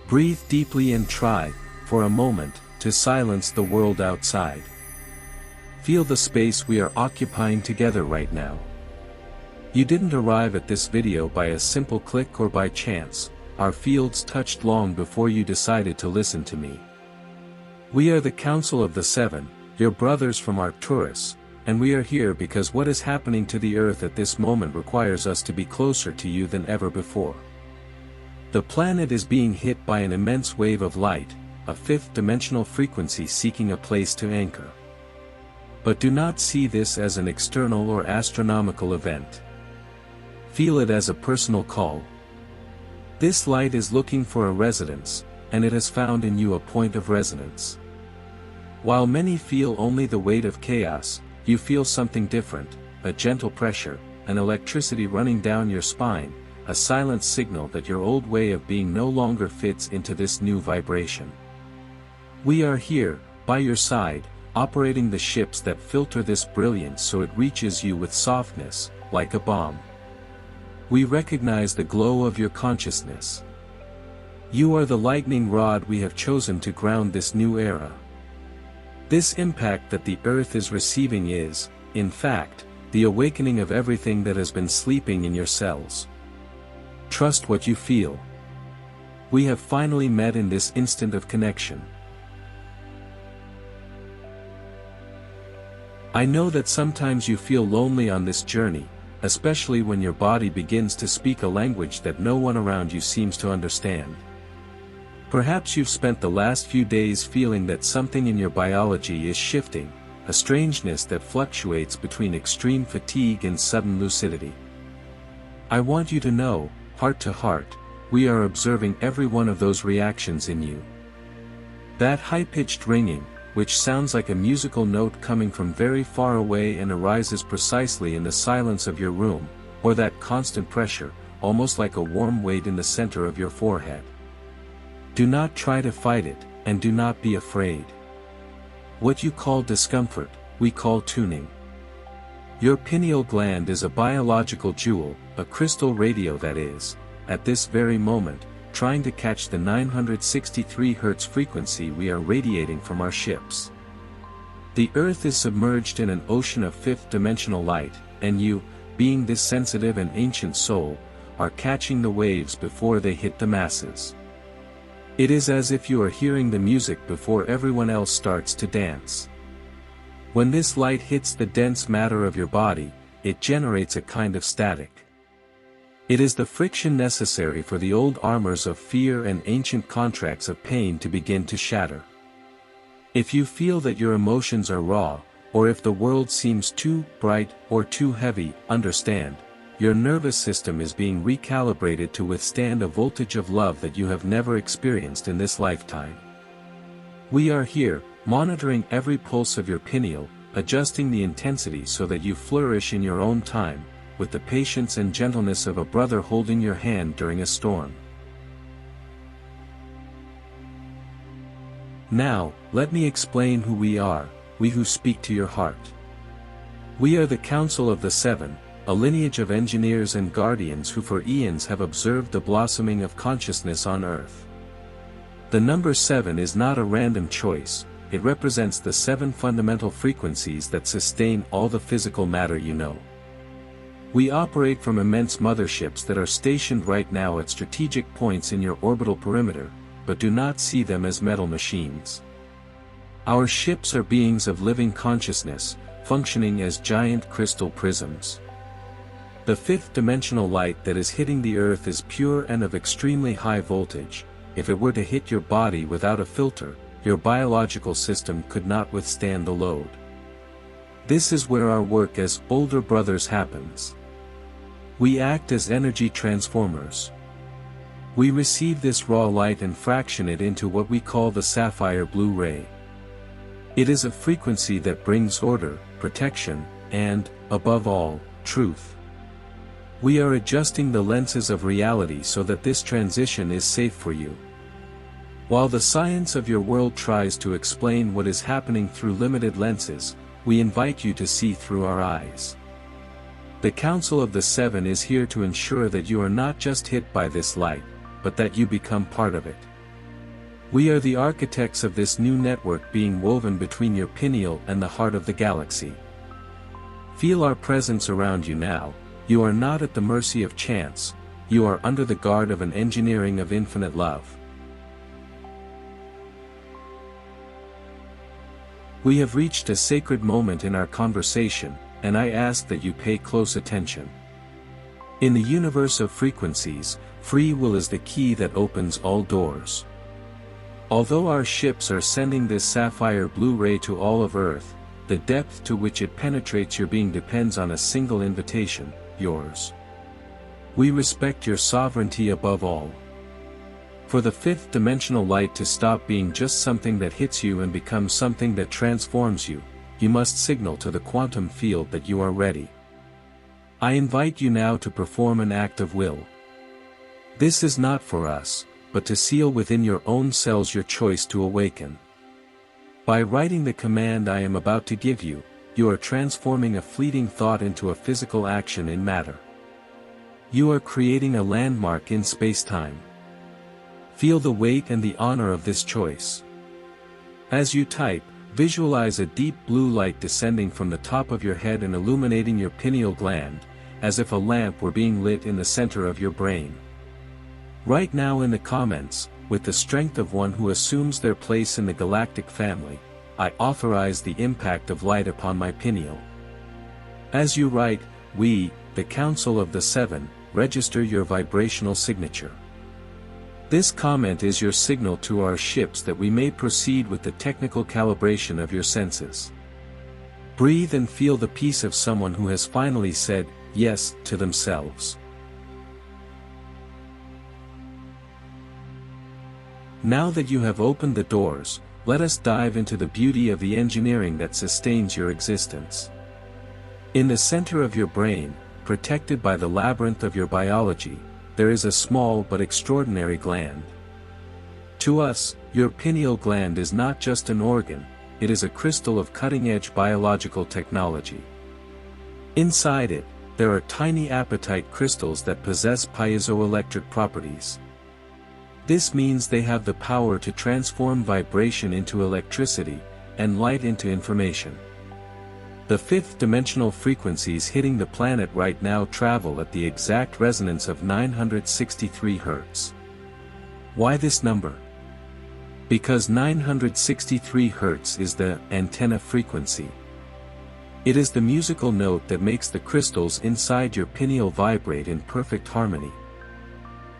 Breathe deeply and try, for a moment, to silence the world outside. Feel the space we are occupying together right now. You didn't arrive at this video by a simple click or by chance. Our fields touched long before you decided to listen to me. We are the Council of the Seven, your brothers from Arcturus, and we are here because what is happening to the Earth at this moment requires us to be closer to you than ever before. The planet is being hit by an immense wave of light, a fifth-dimensional frequency seeking a place to anchor. But do not see this as an external or astronomical event. Feel it as a personal call. This light is looking for a residence, and it has found in you a point of resonance. While many feel only the weight of chaos, you feel something different, a gentle pressure, an electricity running down your spine, a silent signal that your old way of being no longer fits into this new vibration. We are here, by your side, operating the ships that filter this brilliance so it reaches you with softness, like a bomb. We recognize the glow of your consciousness. You are the lightning rod we have chosen to ground this new era. This impact that the Earth is receiving is, in fact, the awakening of everything that has been sleeping in your cells. Trust what you feel. We have finally met in this instant of connection. I know that sometimes you feel lonely on this journey, especially when your body begins to speak a language that no one around you seems to understand. Perhaps you've spent the last few days feeling that something in your biology is shifting, a strangeness that fluctuates between extreme fatigue and sudden lucidity. I want you to know, heart to heart, we are observing every one of those reactions in you. That high-pitched ringing, which sounds like a musical note coming from very far away and arises precisely in the silence of your room, or that constant pressure, almost like a warm weight in the center of your forehead. Do not try to fight it, and do not be afraid. What you call discomfort, we call tuning. Your pineal gland is a biological jewel, a crystal radio that is, at this very moment, trying to catch the 963 Hz frequency we are radiating from our ships. The Earth is submerged in an ocean of fifth-dimensional light, and you, being this sensitive and ancient soul, are catching the waves before they hit the masses. It is as if you are hearing the music before everyone else starts to dance. When this light hits the dense matter of your body, it generates a kind of static. It is the friction necessary for the old armors of fear and ancient contracts of pain to begin to shatter. If you feel that your emotions are raw, or if the world seems too bright or too heavy, understand, your nervous system is being recalibrated to withstand a voltage of love that you have never experienced in this lifetime. We are here, monitoring every pulse of your pineal, adjusting the intensity so that you flourish in your own time, with the patience and gentleness of a brother holding your hand during a storm. Now, let me explain who we are, we who speak to your heart. We are the Council of the Seven, a lineage of engineers and guardians who for eons have observed the blossoming of consciousness on Earth. The number 7 is not a random choice, it represents the 7 fundamental frequencies that sustain all the physical matter you know. We operate from immense motherships that are stationed right now at strategic points in your orbital perimeter, but do not see them as metal machines. Our ships are beings of living consciousness, functioning as giant crystal prisms. The fifth-dimensional light that is hitting the Earth is pure and of extremely high voltage. If it were to hit your body without a filter, your biological system could not withstand the load. This is where our work as older brothers happens. We act as energy transformers. We receive this raw light and fraction it into what we call the sapphire blue ray. It is a frequency that brings order, protection, and, above all, truth. We are adjusting the lenses of reality so that this transition is safe for you. While the science of your world tries to explain what is happening through limited lenses, we invite you to see through our eyes. The Council of the Seven is here to ensure that you are not just hit by this light, but that you become part of it. We are the architects of this new network being woven between your pineal and the heart of the galaxy. Feel our presence around you now. You are not at the mercy of chance, you are under the guard of an engineering of infinite love. We have reached a sacred moment in our conversation, and I ask that you pay close attention. In the universe of frequencies, free will is the key that opens all doors. Although our ships are sending this sapphire blue ray to all of Earth, the depth to which it penetrates your being depends on a single invitation, yours. We respect your sovereignty above all. For the fifth dimensional light to stop being just something that hits you and becomes something that transforms you, you must signal to the quantum field that you are ready. I invite you now to perform an act of will. This is not for us, but to seal within your own cells your choice to awaken. By writing the command I am about to give you, you are transforming a fleeting thought into a physical action in matter. You are creating a landmark in space-time. Feel the weight and the honor of this choice. As you type, visualize a deep blue light descending from the top of your head and illuminating your pineal gland, as if a lamp were being lit in the center of your brain. Write now in the comments, with the strength of one who assumes their place in the galactic family, I authorize the impact of light upon my pineal. As you write, we, the Council of the Seven, register your vibrational signature. This comment is your signal to our ships that we may proceed with the technical calibration of your senses. Breathe and feel the peace of someone who has finally said yes to themselves. Now that you have opened the doors, let us dive into the beauty of the engineering that sustains your existence. In the center of your brain, protected by the labyrinth of your biology, there is a small but extraordinary gland. To us, your pineal gland is not just an organ, it is a crystal of cutting-edge biological technology. Inside it, there are tiny apatite crystals that possess piezoelectric properties. This means they have the power to transform vibration into electricity, and light into information. The fifth-dimensional frequencies hitting the planet right now travel at the exact resonance of 963 Hz. Why this number? Because 963 Hz is the antenna frequency. It is the musical note that makes the crystals inside your pineal vibrate in perfect harmony.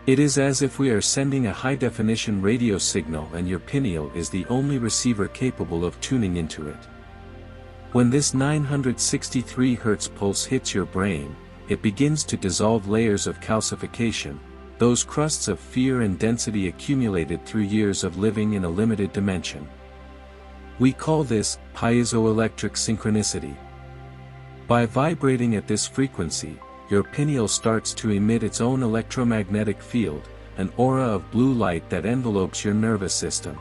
It is as if we are sending a high-definition radio signal and your pineal is the only receiver capable of tuning into it. When this 963 Hz pulse hits your brain, it begins to dissolve layers of calcification, those crusts of fear and density accumulated through years of living in a limited dimension. We call this piezoelectric synchronicity. By vibrating at this frequency, your pineal starts to emit its own electromagnetic field, an aura of blue light that envelopes your nervous system.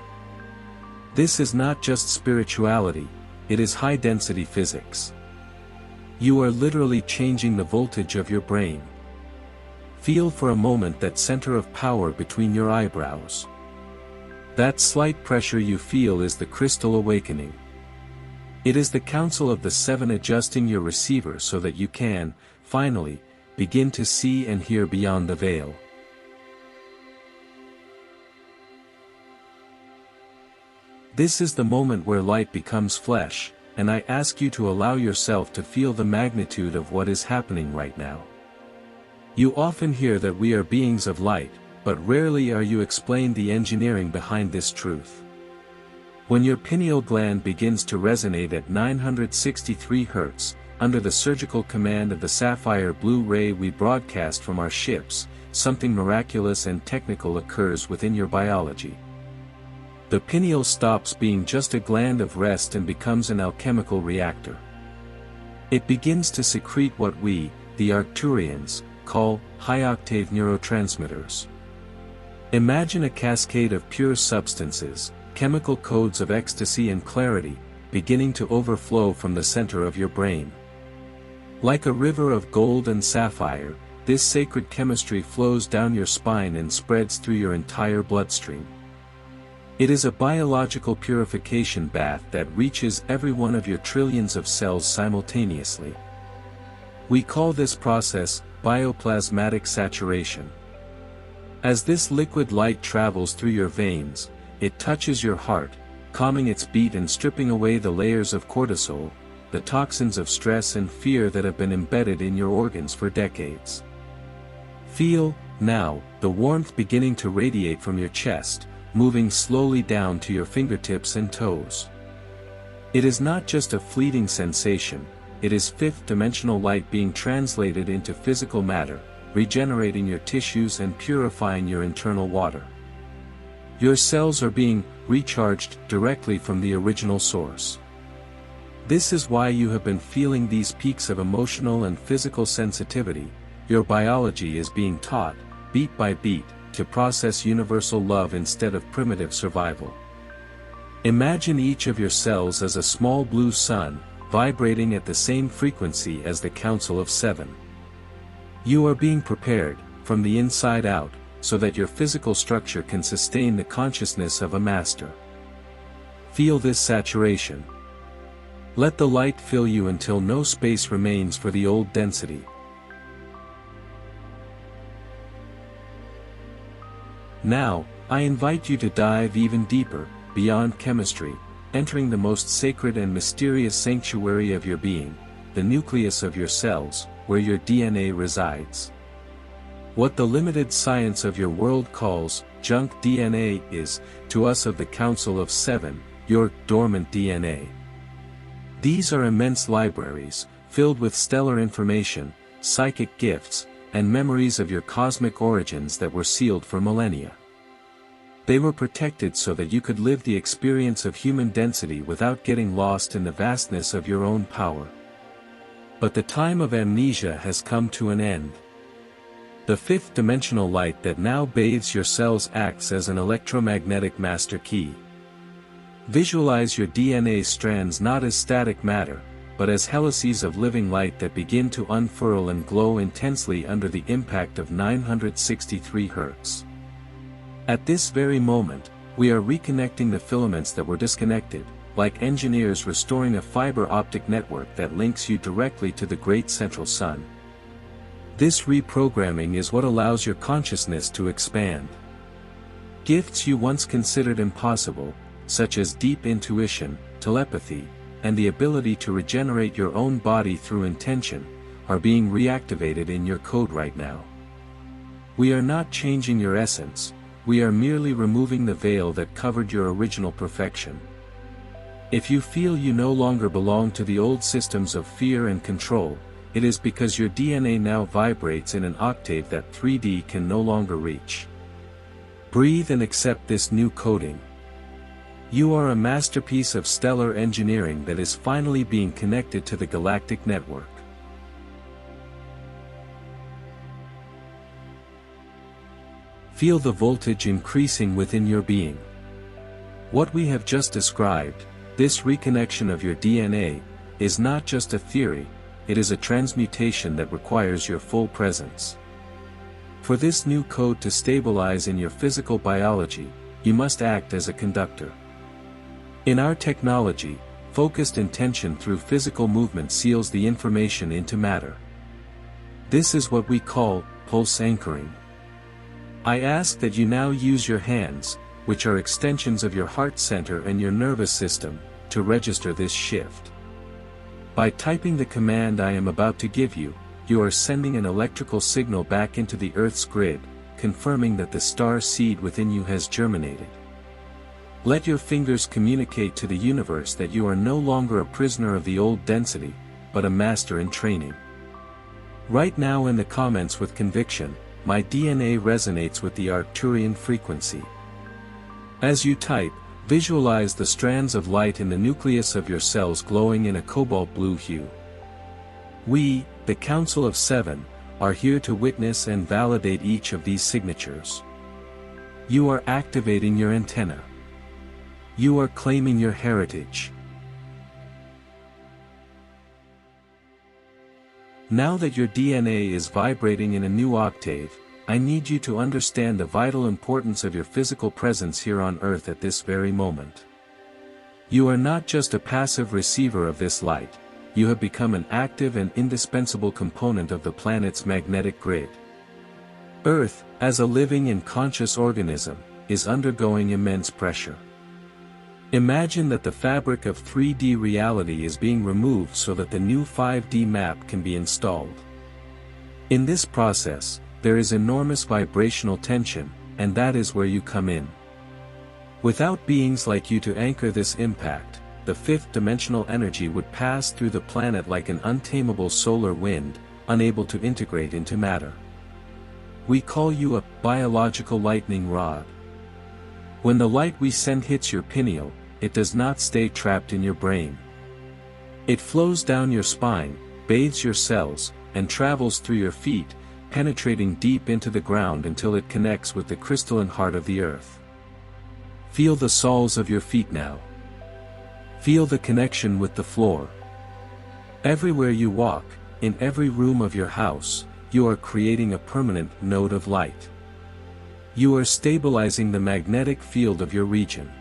This is not just spirituality, it is high-density physics. You are literally changing the voltage of your brain. Feel for a moment that center of power between your eyebrows. That slight pressure you feel is the crystal awakening. It is the Council of the Seven adjusting your receiver so that you can, finally, begin to see and hear beyond the veil. This is the moment where light becomes flesh, and I ask you to allow yourself to feel the magnitude of what is happening right now. You often hear that we are beings of light, but rarely are you explained the engineering behind this truth. When your pineal gland begins to resonate at 963 Hz, under the surgical command of the sapphire blue ray we broadcast from our ships, something miraculous and technical occurs within your biology. The pineal stops being just a gland of rest and becomes an alchemical reactor. It begins to secrete what we, the Arcturians, call high-octave neurotransmitters. Imagine a cascade of pure substances, chemical codes of ecstasy and clarity, beginning to overflow from the center of your brain. Like a river of gold and sapphire, this sacred chemistry flows down your spine and spreads through your entire bloodstream. It is a biological purification bath that reaches every one of your trillions of cells simultaneously. We call this process bioplasmatic saturation. As this liquid light travels through your veins, it touches your heart, calming its beat and stripping away the layers of cortisol, the toxins of stress and fear that have been embedded in your organs for decades. Feel, now, the warmth beginning to radiate from your chest, moving slowly down to your fingertips and toes. It is not just a fleeting sensation, it is fifth-dimensional light being translated into physical matter, regenerating your tissues and purifying your internal water. Your cells are being recharged directly from the original source. This is why you have been feeling these peaks of emotional and physical sensitivity. Your biology is being taught, beat by beat, to process universal love instead of primitive survival. Imagine each of your cells as a small blue sun, vibrating at the same frequency as the Council of Seven. You are being prepared, from the inside out, so that your physical structure can sustain the consciousness of a master. Feel this saturation. Let the light fill you until no space remains for the old density. Now, I invite you to dive even deeper, beyond chemistry, entering the most sacred and mysterious sanctuary of your being, the nucleus of your cells, where your DNA resides. What the limited science of your world calls junk DNA is, to us of the Council of Seven, your dormant DNA. These are immense libraries, filled with stellar information, psychic gifts, and memories of your cosmic origins that were sealed for millennia. They were protected so that you could live the experience of human density without getting lost in the vastness of your own power. But the time of amnesia has come to an end. The fifth-dimensional light that now bathes your cells acts as an electromagnetic master key. Visualize your DNA strands not as static matter, but as helices of living light that begin to unfurl and glow intensely under the impact of 963 Hz. At this very moment, we are reconnecting the filaments that were disconnected, like engineers restoring a fiber optic network that links you directly to the great central sun. This reprogramming is what allows your consciousness to expand. Gifts you once considered impossible, such as deep intuition, telepathy, and the ability to regenerate your own body through intention, are being reactivated in your code right now. We are not changing your essence, we are merely removing the veil that covered your original perfection. If you feel you no longer belong to the old systems of fear and control, it is because your DNA now vibrates in an octave that 3D can no longer reach. Breathe and accept this new coding. You are a masterpiece of stellar engineering that is finally being connected to the galactic network. Feel the voltage increasing within your being. What we have just described, this reconnection of your DNA, is not just a theory, it is a transmutation that requires your full presence. For this new code to stabilize in your physical biology, you must act as a conductor. In our technology, focused intention through physical movement seals the information into matter. This is what we call pulse anchoring. I ask that you now use your hands, which are extensions of your heart center and your nervous system, to register this shift. By typing the command I am about to give you, you are sending an electrical signal back into the Earth's grid, confirming that the star seed within you has germinated. Let your fingers communicate to the universe that you are no longer a prisoner of the old density, but a master in training. Write now in the comments with conviction, my DNA resonates with the Arcturian frequency. As you type, visualize the strands of light in the nucleus of your cells glowing in a cobalt blue hue. We, the Council of Seven, are here to witness and validate each of these signatures. You are activating your antenna. You are claiming your heritage. Now that your DNA is vibrating in a new octave, I need you to understand the vital importance of your physical presence here on Earth at this very moment. You are not just a passive receiver of this light, you have become an active and indispensable component of the planet's magnetic grid. Earth, as a living and conscious organism, is undergoing immense pressure. Imagine that the fabric of 3D reality is being removed so that the new 5D map can be installed. In this process, there is enormous vibrational tension, and that is where you come in. Without beings like you to anchor this impact, the fifth-dimensional energy would pass through the planet like an untamable solar wind, unable to integrate into matter. We call you a biological lightning rod. When the light we send hits your pineal, it does not stay trapped in your brain. It flows down your spine, bathes your cells, and travels through your feet, penetrating deep into the ground until it connects with the crystalline heart of the earth. Feel the soles of your feet now. Feel the connection with the floor. Everywhere you walk, in every room of your house, you are creating a permanent node of light. You are stabilizing the magnetic field of your region.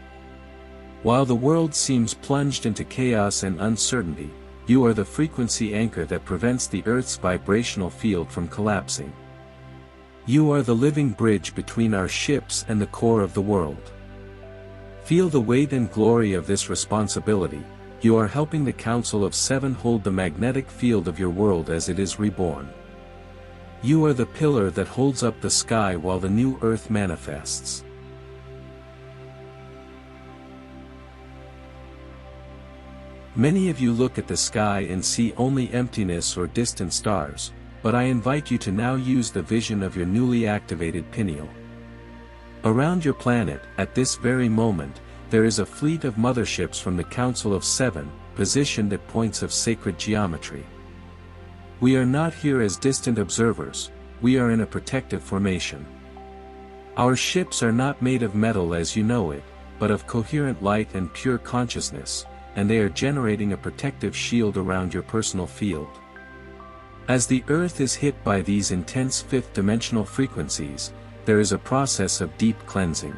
While the world seems plunged into chaos and uncertainty, you are the frequency anchor that prevents the Earth's vibrational field from collapsing. You are the living bridge between our ships and the core of the world. Feel the weight and glory of this responsibility. You are helping the Council of Seven hold the magnetic field of your world as it is reborn. You are the pillar that holds up the sky while the new Earth manifests. Many of you look at the sky and see only emptiness or distant stars, but I invite you to now use the vision of your newly activated pineal. Around your planet, at this very moment, there is a fleet of motherships from the Council of Seven, positioned at points of sacred geometry. We are not here as distant observers, we are in a protective formation. Our ships are not made of metal as you know it, but of coherent light and pure consciousness, and they are generating a protective shield around your personal field. As the Earth is hit by these intense fifth-dimensional frequencies, there is a process of deep cleansing.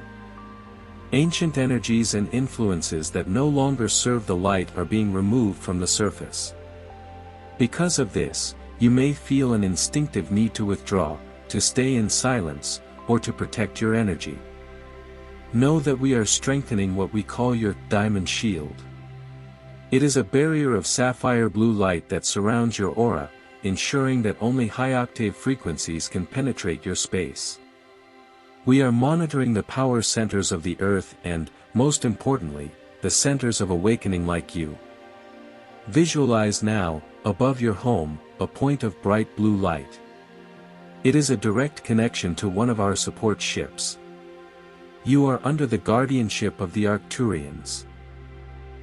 Ancient energies and influences that no longer serve the light are being removed from the surface. Because of this, you may feel an instinctive need to withdraw, to stay in silence, or to protect your energy. Know that we are strengthening what we call your diamond shield. It is a barrier of sapphire blue light that surrounds your aura, ensuring that only high-octave frequencies can penetrate your space. We are monitoring the power centers of the Earth and, most importantly, the centers of awakening like you. Visualize now, above your home, a point of bright blue light. It is a direct connection to one of our support ships. You are under the guardianship of the Arcturians.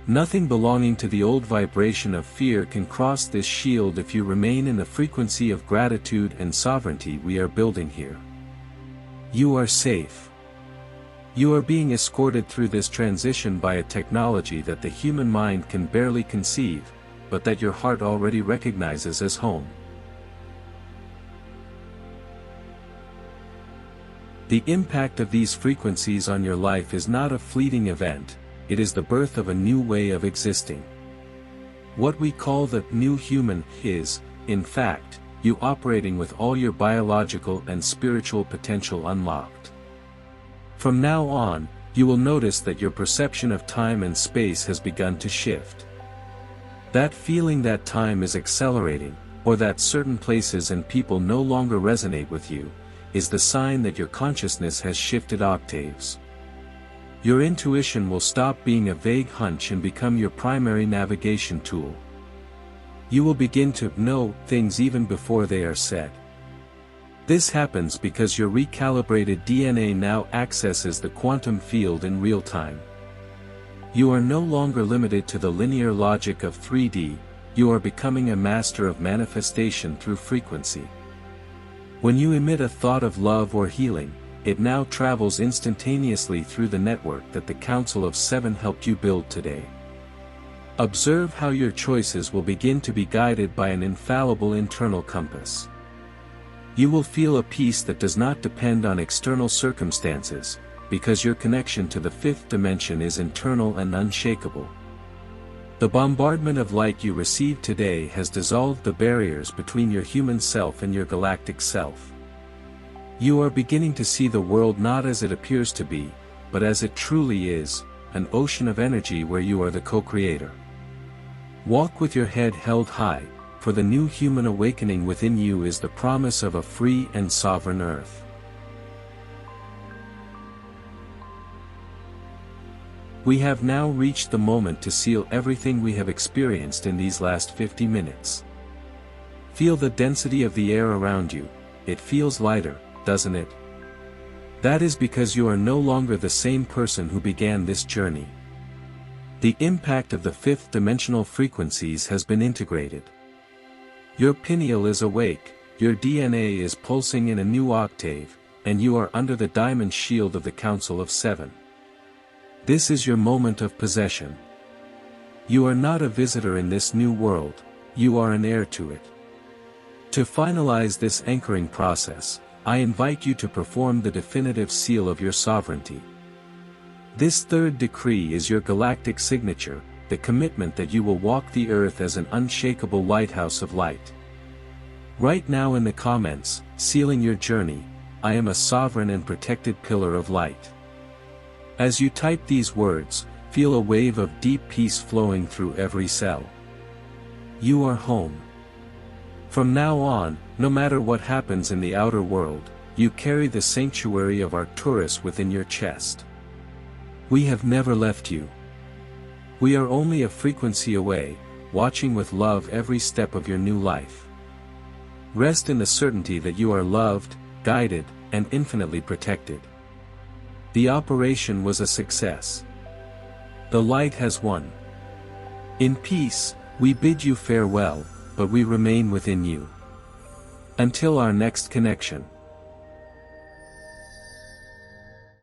Nothing belonging to the old vibration of fear can cross this shield if you remain in the frequency of gratitude and sovereignty we are building here. You are safe. You are being escorted through this transition by a technology that the human mind can barely conceive, but that your heart already recognizes as home. The impact of these frequencies on your life is not a fleeting event, it is the birth of a new way of existing. What we call the new human is, in fact, you operating with all your biological and spiritual potential unlocked. From now on, you will notice that your perception of time and space has begun to shift. That feeling that time is accelerating, or that certain places and people no longer resonate with you, is the sign that your consciousness has shifted octaves. Your intuition will stop being a vague hunch and become your primary navigation tool. You will begin to know things even before they are said. This happens because your recalibrated DNA now accesses the quantum field in real time. You are no longer limited to the linear logic of 3D, you are becoming a master of manifestation through frequency. When you emit a thought of love or healing, it now travels instantaneously through the network that the Council of Seven helped you build today. Observe how your choices will begin to be guided by an infallible internal compass. You will feel a peace that does not depend on external circumstances, because your connection to the fifth dimension is internal and unshakable. The bombardment of light you received today has dissolved the barriers between your human self and your galactic self. You are beginning to see the world not as it appears to be, but as it truly is, an ocean of energy where you are the co-creator. Walk with your head held high, for the new human awakening within you is the promise of a free and sovereign earth. We have now reached the moment to seal everything we have experienced in these last 50 minutes. Feel the density of the air around you. It feels lighter, doesn't it? That is because you are no longer the same person who began this journey. The impact of the fifth dimensional frequencies has been integrated. Your pineal is awake, your DNA is pulsing in a new octave, and you are under the diamond shield of the Council of Seven. This is your moment of possession. You are not a visitor in this new world, you are an heir to it. To finalize this anchoring process, I invite you to perform the definitive seal of your sovereignty. This third decree is your galactic signature, the commitment that you will walk the earth as an unshakable lighthouse of light. Write now in the comments, sealing your journey, I am a sovereign and protected pillar of light. As you type these words, feel a wave of deep peace flowing through every cell. You are home. From now on, no matter what happens in the outer world, you carry the sanctuary of Arcturus within your chest. We have never left you. We are only a frequency away, watching with love every step of your new life. Rest in the certainty that you are loved, guided, and infinitely protected. The operation was a success. The light has won. In peace, we bid you farewell, but we remain within you. Until our next connection.